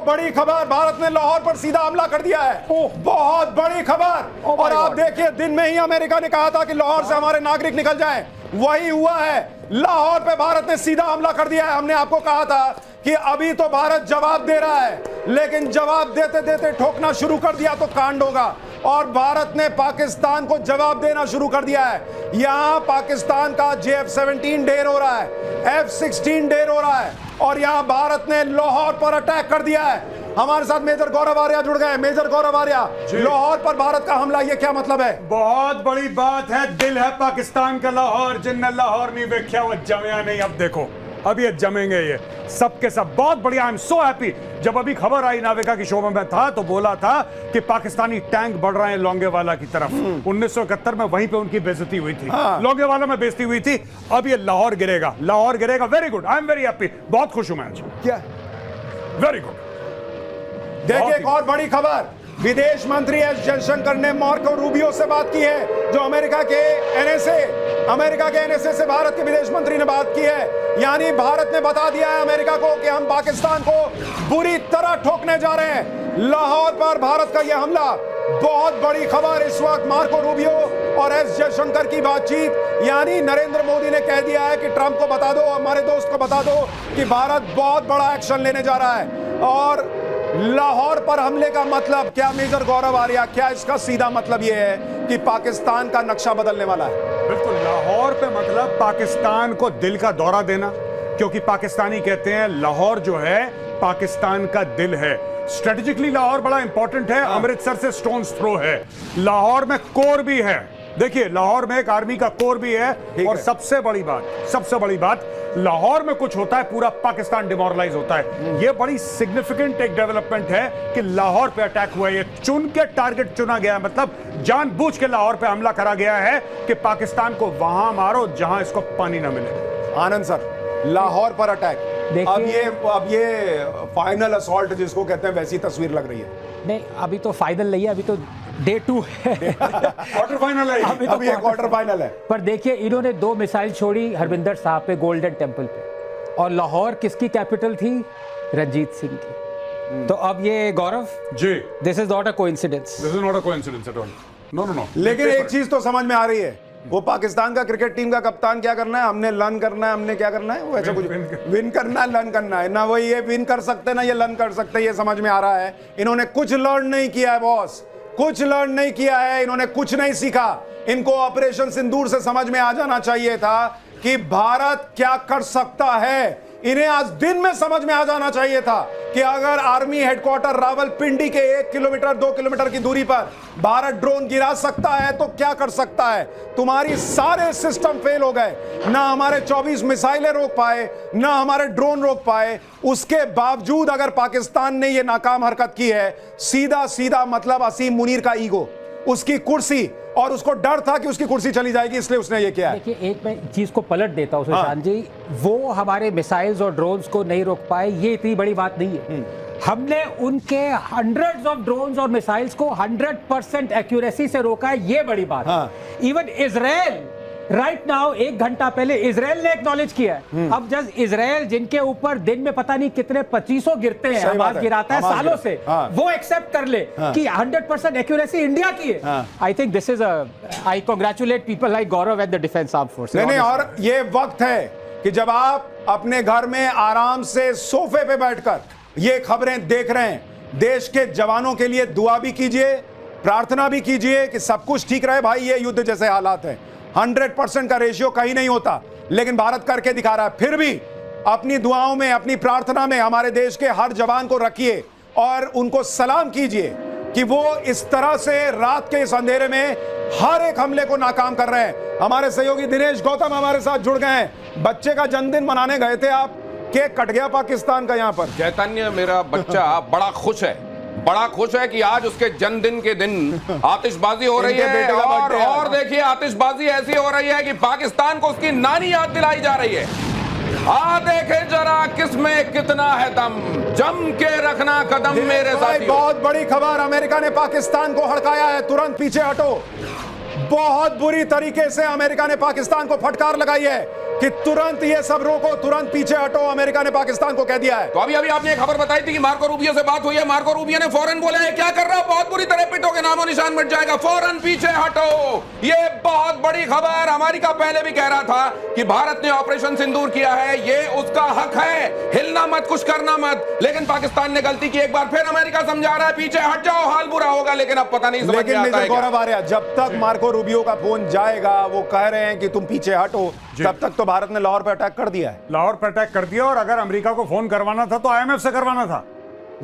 बड़ी खबर, भारत ने लाहौर पर सीधा हमला कर दिया है। बहुत बड़ी खबर। और आप देखिए, दिन में ही अमेरिका ने कहा था कि लाहौर से हमारे नागरिक निकल जाएं, वही हुआ है। लाहौर पे भारत ने सीधा हमला कर दिया है। हमने आपको कहा था कि अभी तो भारत जवाब दे रहा है, लेकिन जवाब देते देते ठोकना शुरू कर दिया तो कांड होगा। और भारत ने पाकिस्तान को जवाब देना शुरू कर दिया है। यहां पाकिस्तान का JF-17 ढेर हो रहा है, F-16 ढेर हो रहा है, और यहां भारत ने लाहौर पर अटैक कर दिया है। हमारे साथ मेजर गौरव आर्या जुड़ गए। मेजर गौरव आर्या, लाहौर पर भारत का हमला, ये क्या मतलब है? बहुत बड़ी बात है। दिल है पाकिस्तान का लाहौर, जिनने लाहौर नहीं देखा वो जमया नहीं। अब देखो, अब ये जमेंगे ये सबके सब। बहुत बढ़िया, आई एम सो हैप्पी। जब अभी खबर आई नाविका की शो में मैं था तो बोला था कि पाकिस्तानी टैंक बढ़ रहे हैं लोंगेवाला की तरफ। 1971 में वहीं पे उनकी बेइज्जती हुई थी। लोंगेवाला में बेइज्जती हुई थी। अब ये लाहौर गिरेगा, लाहौर गिरेगा। Very good, I am very happy. बहुत खुश हूं मैं आज। क्या? Very good. देखिए, एक और बड़ी खबर, विदेश मंत्री एस जयशंकर ने मार्को रूबियो से बात की है, जो अमेरिका के एनएसए से भारत के विदेश मंत्री ने बात की है। यानी भारत ने बता दिया है अमेरिका को कि हम पाकिस्तान को बुरी तरह ठोकने जा रहे हैं। लाहौर पर भारत का यह हमला, बहुत बड़ी खबर इस वक्त। मार्को रूबियो और एस जयशंकर की बातचीत, यानी नरेंद्र मोदी ने कह दिया है कि ट्रंप को बता दो, हमारे दोस्त को बता दो कि भारत बहुत बड़ा एक्शन लेने जा रहा है। और लाहौर पर हमले का मतलब क्या, मेजर गौरव आर्या? क्या इसका सीधा मतलब यह है कि पाकिस्तान का नक्शा बदलने वाला है? बिल्कुल, लाहौर पे मतलब पाकिस्तान को दिल का दौरा देना, क्योंकि पाकिस्तानी कहते हैं लाहौर जो है पाकिस्तान का दिल है। स्ट्रेटेजिकली लाहौर बड़ा इंपॉर्टेंट है। अमृतसर से स्टोन्स थ्रो है। लाहौर में कोर भी है। देखिए, लाहौर में एक आर्मी का कोर भी है। और सबसे बड़ी बात, लाहौर में कुछ होता है पूरा पाकिस्तान डिमोरलाइज होता है। यह बड़ी सिग्निफिकेंट एक डेवलपमेंट है कि लाहौर पे अटैक हुआ है। ये चुन के टारगेट चुना गया है, मतलब जानबूझ के लाहौर पे हमला करा गया है कि पाकिस्तान को वहां मारो जहां इसको पानी ना मिले। आनंद सर, लाहौर पर अटैक, अब ये फाइनल असॉल्ट जिसको कहते हैं, वैसी तस्वीर लग रही है? नहीं, अभी तो फाइनल नहीं है, अभी तो डे 2 है। क्वार्टर फाइनल है अभी ये क्वार्टर फाइनल है। पर देखिए, इन्होंने 2 मिसाइल छोड़ी हरविंदर साहब पे गोल्डन टेम्पल पे, और लाहौर किसकी कैपिटल थी? रंजीत सिंह की। तो अब ये Gaurav ji, this is not a coincidence. This is not a coincidence at all. No. लेकिन एक चीज तो समझ में आ रही है, वो पाकिस्तान का क्रिकेट टीम का कप्तान क्या करना है, हमने लन करना है, हमने क्या करना है, वो ऐसा कुछ विन करना है, लन करना है ना। वो ये विन कर सकते ना ये लन कर सकते, ये समझ में आ रहा है। इन्होंने कुछ लर्न नहीं किया है बॉस, कुछ लर्न नहीं किया है, इन्होंने कुछ नहीं सीखा। इनको ऑपरेशन सिंदूर से समझ में आ जाना चाहिए था कि भारत क्या कर सकता है। इन्हें आज दिन में समझ में आ जाना चाहिए था कि अगर आर्मी हेडक्वार्टर रावलपिंडी के 1 किलोमीटर 2 किलोमीटर की दूरी पर भारत ड्रोन गिरा सकता है तो क्या कर सकता है। तुम्हारी सारे सिस्टम फेल हो गए, ना हमारे 24 मिसाइलें रोक पाए, ना हमारे ड्रोन रोक पाए। उसके बावजूद अगर पाकिस्तान ने यह नाकाम हरकत की है, सीधा सीधा मतलब असीम मुनीर का ईगो, उसकी कुर्सी, और उसको डर था कि उसकी कुर्सी चली जाएगी, इसलिए उसने ये किया है। देखिए, एक मैं चीज को पलट देता हूं सुशांत जी, वो हमारे मिसाइल्स और ड्रोन्स को नहीं रोक पाए, ये इतनी बड़ी बात नहीं है। हमने उनके हंड्रेड्स ऑफ ड्रोन्स और मिसाइल्स को 100% एक्यूरेसी से रोका है, ये बड़ी बात है। इवन इजराइल राइट नाउ, 1 घंटा पहले इजराइल ने एक्नॉलेज किया है। अब जब इजराइल, जिनके ऊपर दिन में पता नहीं कितने 2500 गिरते हैं, हमास गिराता है सालों से, वो एक्सेप्ट कर ले कि 100% एक्यूरेसी इंडिया की है। I think this is I congratulate people like Gaurav at the defence armed forces. नहीं, और ये वक्त है कि जब आप अपने घर में आराम से सोफे पे बैठकर ये खबरें देख रहे हैं, देश के जवानों के लिए दुआ भी कीजिए, प्रार्थना भी कीजिए कि सब कुछ ठीक रहे। भाई, ये युद्ध जैसे हालात हैं, 100% का रेशियो कहीं नहीं होता, लेकिन भारत करके दिखा रहा है। फिर भी अपनी दुआओं में, अपनी प्रार्थना में हमारे देश के हर जवान को रखिए और उनको सलाम कीजिए कि वो इस तरह से रात के इस अंधेरे में हर एक हमले को नाकाम कर रहे हैं। हमारे सहयोगी दिनेश गौतम हमारे साथ जुड़ गए हैं। बच्चे का जन्मदिन मनाने गए थे आप, केक कट गया पाकिस्तान का यहाँ पर। चैतन्य, मेरा बच्चा बड़ा खुश है कि आज उसके जन्मदिन के दिन आतिशबाजी हो रही है, और देखिए आतिशबाजी ऐसी हो रही है कि पाकिस्तान को उसकी नानी याद दिलाई जा रही है। देखे जरा किसमें कितना है दम, जम के रखना कदम मेरे साथी। बहुत बड़ी खबर, अमेरिका ने पाकिस्तान को हड़काया है, तुरंत पीछे हटो। बहुत बुरी तरीके से अमेरिका ने पाकिस्तान को फटकार लगाई है। कि तुरंत ये सब रोको, तुरंत पीछे हटो। अमेरिका ने पाकिस्तान को कह दिया है। तो अभी अभी आपने एक खबर बताई थी कि मार्को रूबियो से बात हुई है। मार्को रूबियो ने फौरन बोला है, क्या कर रहा है, बहुत बुरी तरह पिटोगे, नामो निशान मिट जाएगा, फौरन पीछे हटो। ये बहुत बड़ी खबर। अमेरिका पहले भी कह रहा था कि भारत ने ऑपरेशन सिंदूर किया है, ये उसका हक है, हिलना मत, कुछ करना मत। लेकिन पाकिस्तान ने गलती की। एक बार फिर अमेरिका समझा रहा है, पीछे हट जाओ, हाल बुरा होगा। लेकिन अब पता नहीं समझ में लेकिन आता मेजर है क्या। गौरव आर्या, जब तक मार्को रूबियो का फोन जाएगा, वो कह रहे हैं कि तुम पीछे हटो, तब तक तो भारत ने लाहौर पर अटैक कर दिया है। लाहौर पर अटैक कर दिया। और अगर अमेरिका को फोन करवाना था तो आईएमएफ से करवाना था।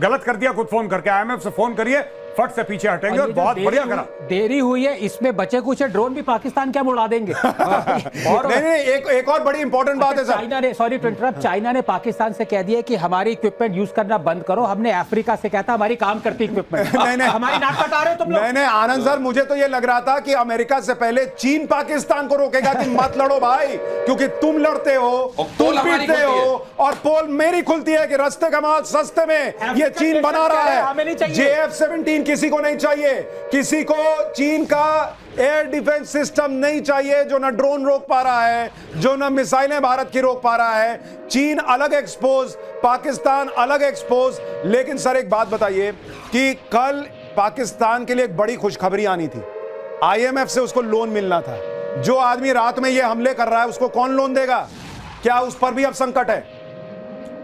गलत कर दिया खुद फोन करके। आईएमएफ से फोन करिए, फट से पीछे हटेंगे। और बहुत बढ़िया करा। देरी हुई है, इसमें बचे कुछ ड्रोन भी पाकिस्तान क्या उड़ा देंगे। और नहीं, एक और बड़ी इंपॉर्टेंट बात है सर। चाइना ने, सॉरी टू इंटरप्ट, चाइना ने पाकिस्तान से कह दिया कि हमारी इक्विपमेंट यूज करना बंद करो। हमने अफ्रीका से कहता हमारी काम करती इक्विपमेंट। नहीं, हमारी नाक कटा रहे हो तुम लोग। नहीं, आनंद सर, मुझे तो ये लग रहा था कि अमेरिका से पहले चीन पाकिस्तान को रोकेगा कि मत लड़ो भाई, क्योंकि तुम लड़ते हो, तुम पीटते हो, और पोल मेरी खुलती है कि रास्ते का माल सस्ते में ये चीन बना रहा है। JF-17 किसी को नहीं चाहिए, किसी को चीन का एयर डिफेंस सिस्टम नहीं चाहिए, जो ना ड्रोन रोक पा रहा है, जो ना मिसाइलें भारत की रोक पा रहा है। चीन अलग एक्सपोज, पाकिस्तान अलग एक्सपोज। लेकिन सर एक बात बताइए कि कल पाकिस्तान के लिए एक बड़ी खुशखबरी आनी थी। IMF से उसको लोन मिलना था। जो आदमी रात में ये हमले कर रहा है, उसको कौन लोन देगा? क्या उस पर भी अब संकट है?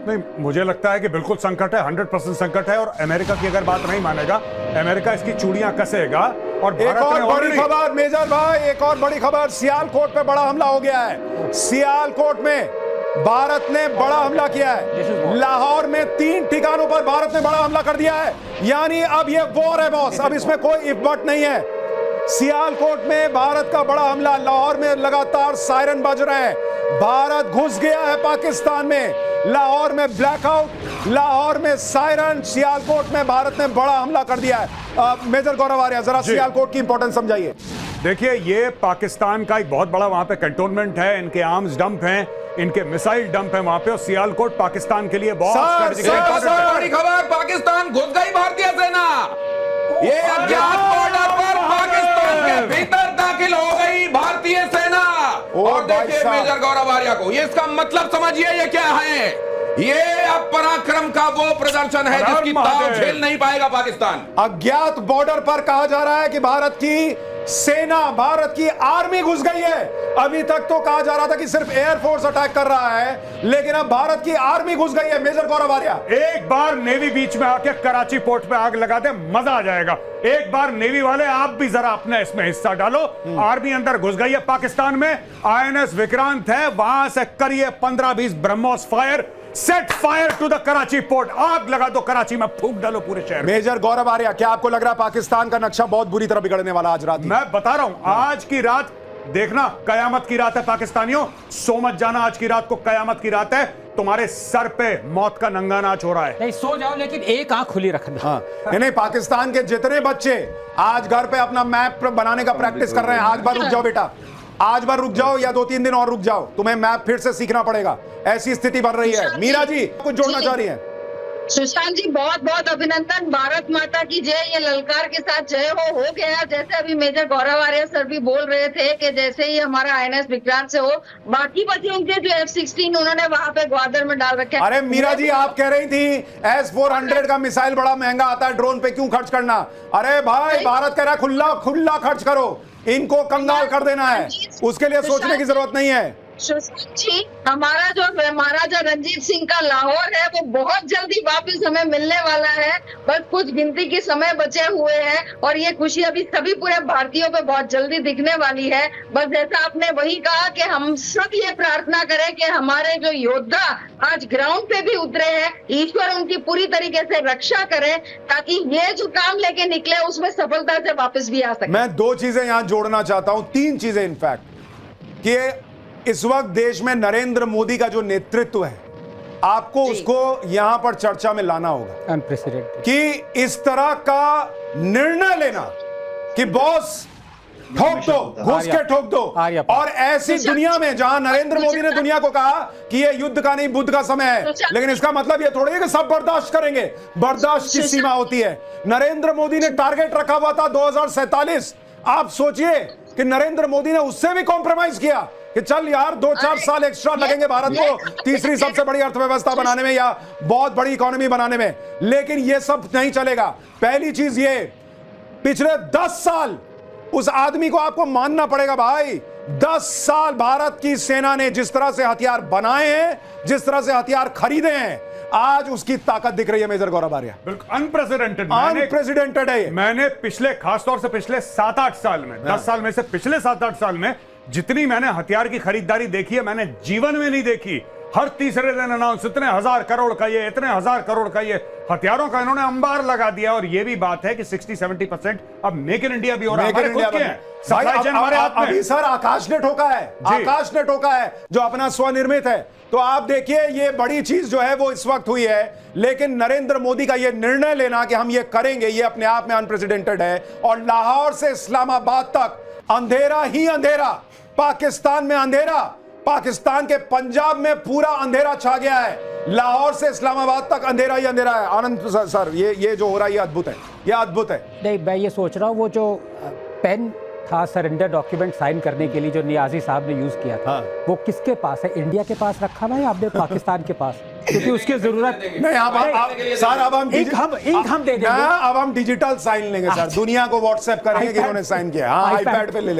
नहीं, मुझे लगता है कि बिल्कुल संकट है, 100% संकट है। और अमेरिका की अगर बात नहीं मानेगा, अमेरिका इसकी चूड़ियां कसेगा। और एक और बड़ी खबर मेजर भाई, एक और बड़ी खबर, सियालकोट पे बड़ा हमला हो गया है। सियालकोट में भारत ने बड़ा हमला किया है। लाहौर में 3 ठिकानों पर भारत ने बड़ा हमला कर दिया है। यानी अब ये वॉर है बॉस, अब इसमें कोई इफ बट नहीं है। सियालकोट में भारत का बड़ा हमला, लाहौर में लगातार सायरन बज रहे हैं। भारत घुस गया है पाकिस्तान में। लाहौर में ब्लैकआउट, लाहौर में सायरन, सियालकोट में भारत ने बड़ा हमला कर दिया है। मेजर गौरव आर्या, जरा सियालकोट की इंपॉर्टेंस समझाइए। देखिए, ये पाकिस्तान का एक बहुत बड़ा वहां पे कंटोनमेंट है, इनके आर्म्स डंप हैं, इनके मिसाइल डंप है वहां पे। और सियालकोट पाकिस्तान के लिए बहुत बड़ी खबर, पाकिस्तान घुस गई भारतीय सेना। ये अज्ञात बॉर्डर पर पाकिस्तान के भीतर दाखिल हो गई भारतीय सेना। और देखिए मेजर गौरव आर्या को, ये इसका मतलब समझिए ये क्या है। ये अब पराक्रम का वो प्रदर्शन है जिसकी ताव झेल नहीं पाएगा पाकिस्तान। अज्ञात बॉर्डर पर कहा जा रहा है कि भारत की सेना, भारत की आर्मी घुस गई है। अभी तक तो कहा जा रहा था कि सिर्फ एयरफोर्स अटैक कर रहा है, लेकिन अब भारत की आर्मी घुस गई है। मेजर गौरव आर्या, एक बार नेवी बीच में आके कराची पोर्ट पे आग लगा दे, मजा आ जाएगा। एक बार नेवी वाले आप भी जरा अपना इसमें हिस्सा डालो। आर्मी अंदर घुस गई है पाकिस्तान में। INS विक्रांत है, वहां से करिए 15-20 BrahMos fire, set fire to the Karachi port. आग लगा दो कराची में, फूंक डालो पूरे शहर में। मेजर गौरव आर्या, क्या आपको लग रहा है पाकिस्तान का नक्शा बहुत बुरी तरह बिगड़ने वाला आज रात? मैं बता रहा हूं, आज की रात देखना, कयामत की रात है पाकिस्तानियों। सो मत जाना, आज की रात को कयामत की रात है। तुम्हारे सर पे मौत का नंगा नाच हो रहा है। नहीं, सो जाओ, लेकिन एक आंख खुली रखना। हाँ, नहीं, पाकिस्तान के जितने बच्चे आज घर पे अपना मैप बनाने का प्रैक्टिस कर रहे हैं, आज बार रुक जाओ बेटा, आज बार रुक जाओ, या 2-3 दिन और रुक जाओ, तुम्हें मैप फिर से सीखना पड़ेगा। ऐसी स्थिति बन रही है। मीरा जी कुछ जोड़ना चाह रही हैं? सुशांत जी, बहुत बहुत अभिनंदन। भारत माता की जय। ये ललकार के साथ जय हो गया। जैसे अभी मेजर गौरव आर्या सर भी बोल रहे थे कि जैसे ही हमारा INS विक्रांत से हो, बाकी बचे उनके जो F-16 उन्होंने वहां पे ग्वादर में डाल रखे। अरे मीरा जी, आप कह रही थी S-400 का मिसाइल बड़ा महंगा आता है, ड्रोन पे क्यों खर्च करना? अरे भाई, भारत कह रहा है खुला खुला खर्च करो, इनको कंगाल कर देना है, उसके लिए सोचने की जरूरत नहीं है। सुशांत जी, हमारा जो महाराजा रंजीत सिंह का लाहौर है, वो बहुत जल्दी वापस हमें मिलने वाला है। बस कुछ गिनती के समय बचे हुए हैं, और ये खुशी अभी सभी पूरे भारतीयों पे बहुत जल्दी दिखने वाली है। बस जैसा आपने वही कहा कि हम सब ये प्रार्थना करें कि हमारे जो योद्धा आज ग्राउंड पे भी उतरे हैं, ईश्वर उनकी पूरी तरीके से रक्षा करें, ताकि ये जो काम लेके निकले उसमें सफलता से वापस भी आ सके। मैं 2 चीजें यहां जोड़ना चाहता हूं, 3 चीजें इनफैक्ट, कि इस वक्त देश में नरेंद्र मोदी का जो नेतृत्व है, आपको उसको यहां पर चर्चा में लाना होगा। अनप्रेसिडेंटेड कि इस तरह का निर्णय लेना कि बॉस ठोक दो, घुस के ठोक दो। और ऐसी दुनिया में जहां नरेंद्र मोदी ने दुनिया को कहा कि ये युद्ध का नहीं बुद्ध का समय है, लेकिन इसका मतलब ये थोड़ी है कि सब बर्दाश्त करेंगे। बर्दाश्त की सीमा होती है। नरेंद्र मोदी ने टारगेट रखा हुआ था 2047। आप सोचिए कि नरेंद्र मोदी ने उससे भी कॉम्प्रोमाइज किया। कि चल यार 2-4 साल एक्स्ट्रा लगेंगे भारत को तीसरी सबसे बड़ी अर्थव्यवस्था बनाने में या बहुत बड़ी इकोनॉमी बनाने में, लेकिन ये सब नहीं चलेगा। पहली चीज ये, पिछले 10 साल उस आदमी को आपको मानना पड़ेगा भाई। 10 साल भारत की सेना ने जिस तरह से हथियार बनाए हैं, जिस तरह से हथियार खरीदे हैं, आज उसकी ताकत दिख रही है मेजर गौरव आर्या। बिल्कुल अनप्रेसिडेंटेड है। मैंने पिछले, खासतौर से पिछले 7-8 साल में, 10 साल में से पिछले 7-8 साल में जितनी मैंने हथियार की खरीदारी देखी है, मैंने जीवन में नहीं देखी। हर तीसरे दिन अनाउंस, इतने 1000 करोड़ का ये, इतने 1000 करोड़ का ये, हथियारों का इन्होंने अंबार लगा दिया। और ये भी बात है कि 60-70% अब मेक इन इंडिया भी हो रहा है, हमारे खुद के हैं। सप्लाई चेन हमारे हाथ में। अभी सर आकाश ने ठोका है, आकाश ने ठोका है जो अपना स्वनिर्मित है। तो आप देखिए ये बड़ी चीज जो है वो इस वक्त हुई है, लेकिन नरेंद्र मोदी का ये निर्णय लेना कि हम ये करेंगे, ये अपने आप में अनप्रेसिडेंटेड है। और लाहौर से इस्लामाबाद तक अंधेरा ही अंधेरा, पाकिस्तान में अंधेरा, पाकिस्तान के पंजाब में पूरा अंधेरा छा गया है। लाहौर से इस्लामाबाद तक अंधेरा ही अंधेरा है। आनंद सर ये जो हो रहा है ये अद्भुत है, ये अद्भुत है। नहीं, मैं ये सोच रहा हूँ वो जो पेन था सरेंडर डॉक्यूमेंट साइन करने के लिए जो नियाजी साहब ने यूज किया था, वो किसके पास है? इंडिया के पास रखा हुआ है आपने पाकिस्तान के पास? क्योंकि उसकी जरूरत नहीं। सर अब हम हम दे देंगे, अब हम डिजिटल साइन लेंगे सर, दुनिया को व्हाट्सएप करेंगे कि उन्होंने साइन किया। हाँ, आईपैड पे ले लेंगे।